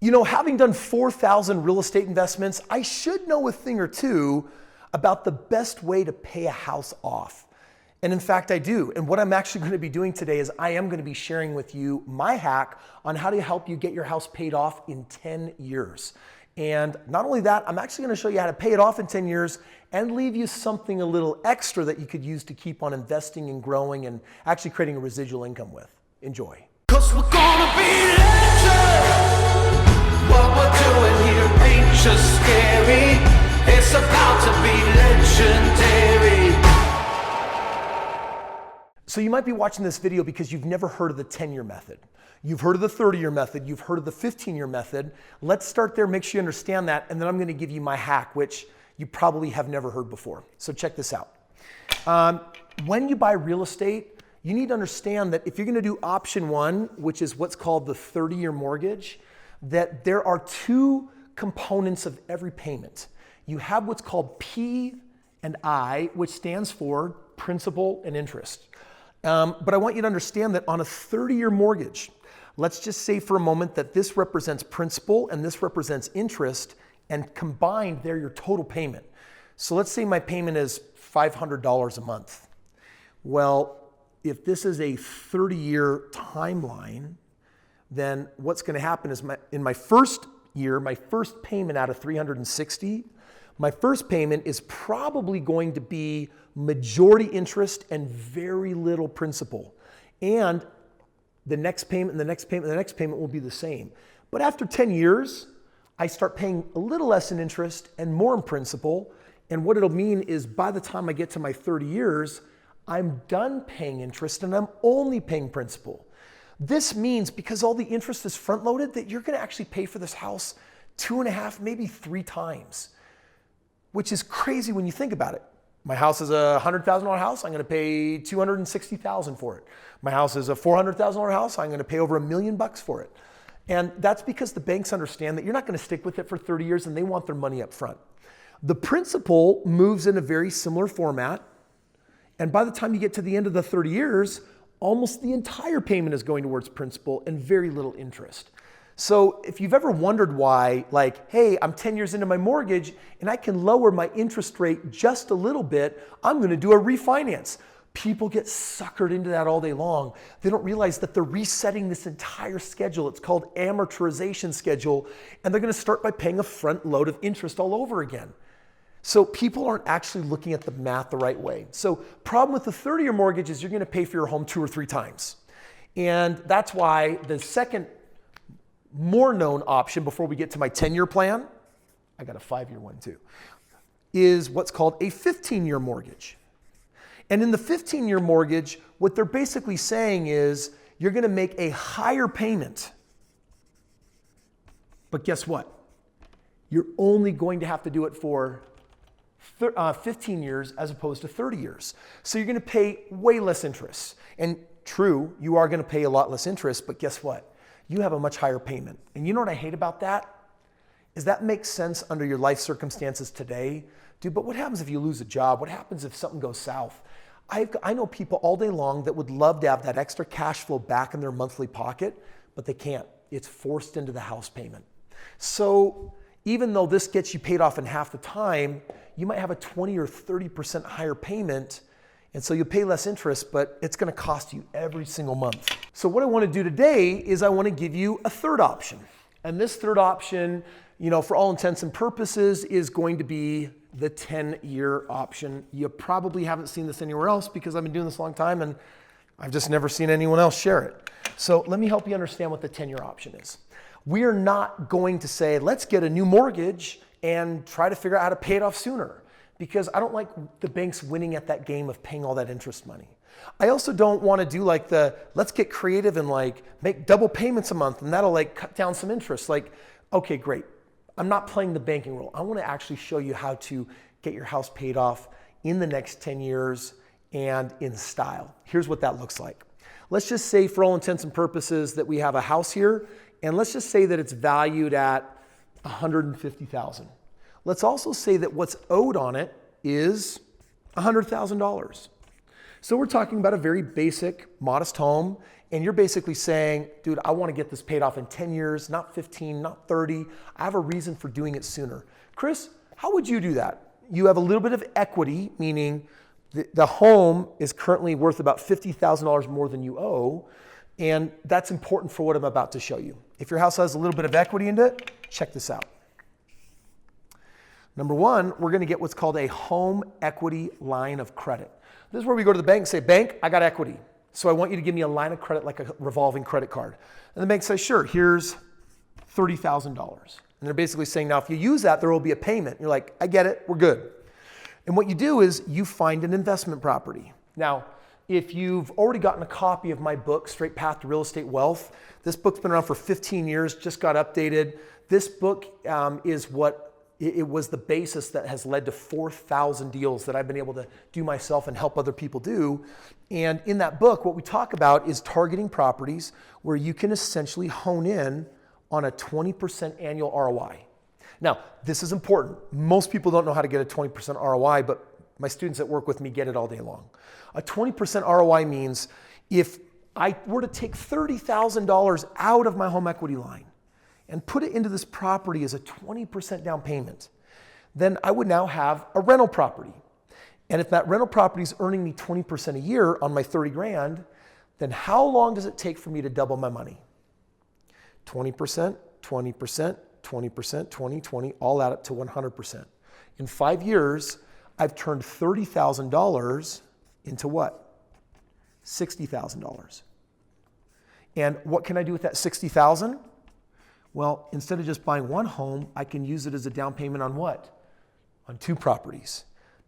You know, having done 4,000 real estate investments, I should know a thing or two about the best way to pay a house off. And in fact, I do. And what I'm actually going to be doing today is I am going to be sharing with you my hack on how to help you get your house paid off in 10 years. And not only that, I'm actually going to show you how to pay it off in 10 years and leave you something a little extra that you could use to keep on investing and growing and actually creating a residual income with. Enjoy. 'Cause we're gonna be legends. What we're doing here ain't just scary. It's about to be legendary. So you might be watching this video because you've never heard of the Tenure Method. You've heard of the 30-year method. You've heard of the 15-year method. Let's start there, make sure you understand that, and then I'm going to give you my hack, which you probably have never heard before. So check this out. When you buy real estate, you need to understand that if you're going to do option one, which is what's called the 30-year mortgage, that there are two components of every payment. You have what's called P and I, which stands for principal and interest. But I want you to understand that on a 30-year mortgage, let's just say for a moment that this represents principal and this represents interest, and combined, they're your total payment. So let's say my payment is $500 a month. Well, if this is a 30-year timeline, then what's going to happen is in my first year, my first payment out of 360, my first payment is probably going to be majority interest and very little principal. And the next payment and the next payment and the next payment will be the same. But after 10 years, I start paying a little less in interest and more in principal. And what it'll mean is by the time I get to my 30 years, I'm done paying interest and I'm only paying principal. This means because all the interest is front loaded that you're going to actually pay for this house 2.5, maybe 3 times, which is crazy when you think about it. My house is a $100,000 house. I'm going to pay $260,000 for it. My house is a $400,000 house. I'm going to pay over $1 million for it. And that's because the banks understand that you're not going to stick with it for 30 years and they want their money up front. The principal moves in a very similar format. And by the time you get to the end of the 30 years, almost the entire payment is going towards principal and very little interest. So if you've ever wondered why, like, hey, I'm 10 years into my mortgage and I can lower my interest rate just a little bit, I'm going to do a refinance. People get suckered into that all day long. They don't realize that they're resetting this entire schedule. It's called amortization schedule, and they're going to start by paying a front load of interest all over again. So people aren't actually looking at the math the right way. So problem with the 30-year mortgage is you're going to pay for your home 2 or 3 times. And that's why the second more known option before we get to my 10-year plan, I got a 5-year one too, is what's called a 15-year mortgage. And in the 15-year mortgage, what they're basically saying is you're going to make a higher payment. But guess what? You're only going to have to do it for 15 years as opposed to 30 years. So you're going to pay way less interest. And true, you are going to pay a lot less interest, but guess what? You have a much higher payment. And you know what I hate about that? Is that makes sense under your life circumstances today. Dude, but what happens if you lose a job? What happens if something goes south? I know people all day long that would love to have that extra cash flow back in their monthly pocket, but they can't. It's forced into the house payment. So even though this gets you paid off in half the time, you might have a 20 or 30% higher payment. And so you'll pay less interest, but it's going to cost you every single month. So what I want to do today is I want to give you a third option. And this third option, you know, for all intents and purposes is going to be the 10-year option. You probably haven't seen this anywhere else because I've been doing this a long time and I've just never seen anyone else share it. So let me help you understand what the 10-year option is. We are not going to say, let's get a new mortgage and try to figure out how to pay it off sooner, because I don't like the banks winning at that game of paying all that interest money. I also don't want to do like let's get creative and like make double payments a month and that'll like cut down some interest. Like, okay, great. I'm not playing the banking role. I want to actually show you how to get your house paid off in the next 10 years and in style. Here's what that looks like. Let's just say for all intents and purposes that we have a house here, and let's just say that it's valued at $150,000. Let's also say that what's owed on it is $100,000. So we're talking about a very basic, modest home, and you're basically saying, dude, I want to get this paid off in 10 years, not 15, not 30. I have a reason for doing it sooner. Kris, how would you do that? You have a little bit of equity, meaning the home is currently worth about $50,000 more than you owe, and that's important for what I'm about to show you. If your house has a little bit of equity into it, check this out. Number one, we're going to get what's called a home equity line of credit. This is where we go to the bank and say, bank, I got equity. So I want you to give me a line of credit like a revolving credit card. And the bank says, sure, here's $30,000. And they're basically saying, now if you use that, there will be a payment. You're like, I get it, we're good. And what you do is you find an investment property. Now, if you've already gotten a copy of my book, Straight Path to Real Estate Wealth, this book's been around for 15 years, just got updated. This book it was the basis that has led to 4,000 deals that I've been able to do myself and help other people do. And in that book, what we talk about is targeting properties where you can essentially hone in on a 20% annual ROI. Now, this is important. Most people don't know how to get a 20% ROI, but my students that work with me get it all day long. A 20% ROI means if I were to take $30,000 out of my home equity line and put it into this property as a 20% down payment, then I would now have a rental property. And if that rental property is earning me 20% a year on my 30 grand, then how long does it take for me to double my money? 20%, 20%, 20%, 20, 20, all add up to 100%. In 5 years, I've turned $30,000 into what? $60,000. And what can I do with that $60,000? Well, instead of just buying one home, I can use it as a down payment on what? On 2 properties.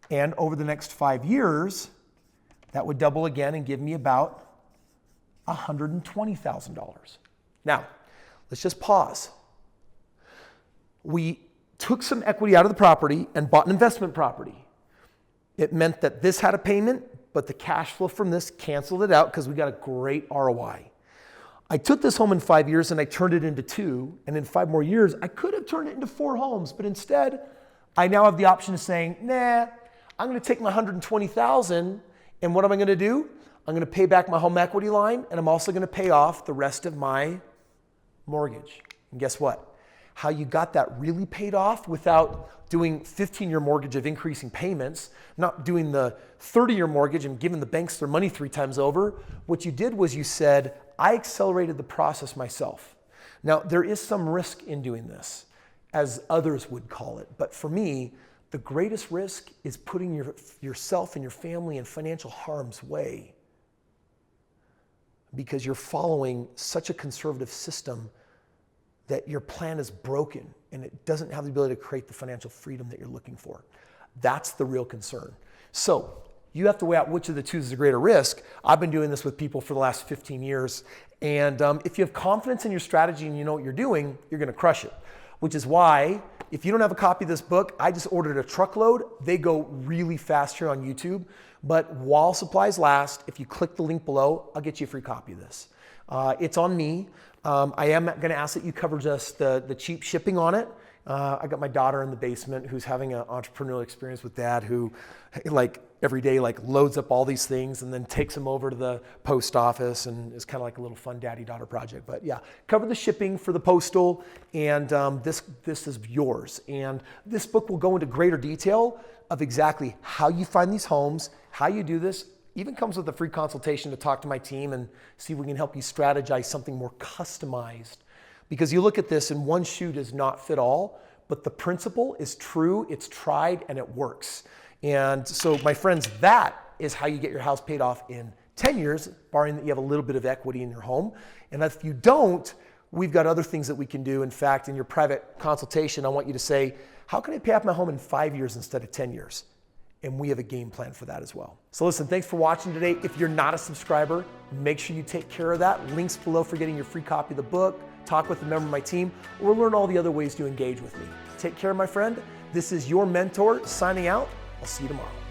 And over the next 5 years, that would double again and give me about $120,000. Now, let's just pause. We took some equity out of the property and bought an investment property. It meant that this had a payment, but the cash flow from this canceled it out because we got a great ROI. I took this home in 5 years and I turned it into 2, and in 5 more years, I could have turned it into 4 homes, but instead, I now have the option of saying, nah, I'm gonna take my $120,000, and what am I gonna do? I'm gonna pay back my home equity line, and I'm also gonna pay off the rest of my mortgage. And guess what? How you got that really paid off without doing 15-year mortgage of increasing payments, not doing the 30-year mortgage and giving the banks their money 3 times over. What you did was you said, I accelerated the process myself. Now, there is some risk in doing this, as others would call it. But for me, the greatest risk is putting yourself and your family in financial harm's way because you're following such a conservative system that your plan is broken and it doesn't have the ability to create the financial freedom that you're looking for. That's the real concern. So you have to weigh out which of the two is a greater risk. I've been doing this with people for the last 15 years. And if you have confidence in your strategy and you know what you're doing, you're gonna crush it. Which is why, if you don't have a copy of this book, I just ordered a truckload. They go really fast here on YouTube. But while supplies last, if you click the link below, I'll get you a free copy of this. It's on me. I am gonna ask that you cover just the cheap shipping on it. I got my daughter in the basement who's having an entrepreneurial experience with dad who every day loads up all these things and then takes them over to the post office, and it's kind of like a little fun daddy-daughter project. But yeah, cover the shipping for the postal, and this is yours. And this book will go into greater detail of exactly how you find these homes, how you do this. Even comes with a free consultation to talk to my team and see if we can help you strategize something more customized. Because you look at this and one shoe does not fit all, but the principle is true, it's tried, and it works. And so my friends, that is how you get your house paid off in 10 years, barring that you have a little bit of equity in your home. And if you don't, we've got other things that we can do. In fact, in your private consultation, I want you to say, how can I pay off my home in 5 years instead of 10 years? And we have a game plan for that as well. So listen, thanks for watching today. If you're not a subscriber, make sure you take care of that. Links below for getting your free copy of the book, talk with a member of my team, or learn all the other ways to engage with me. Take care, my friend. This is your mentor signing out. I'll see you tomorrow.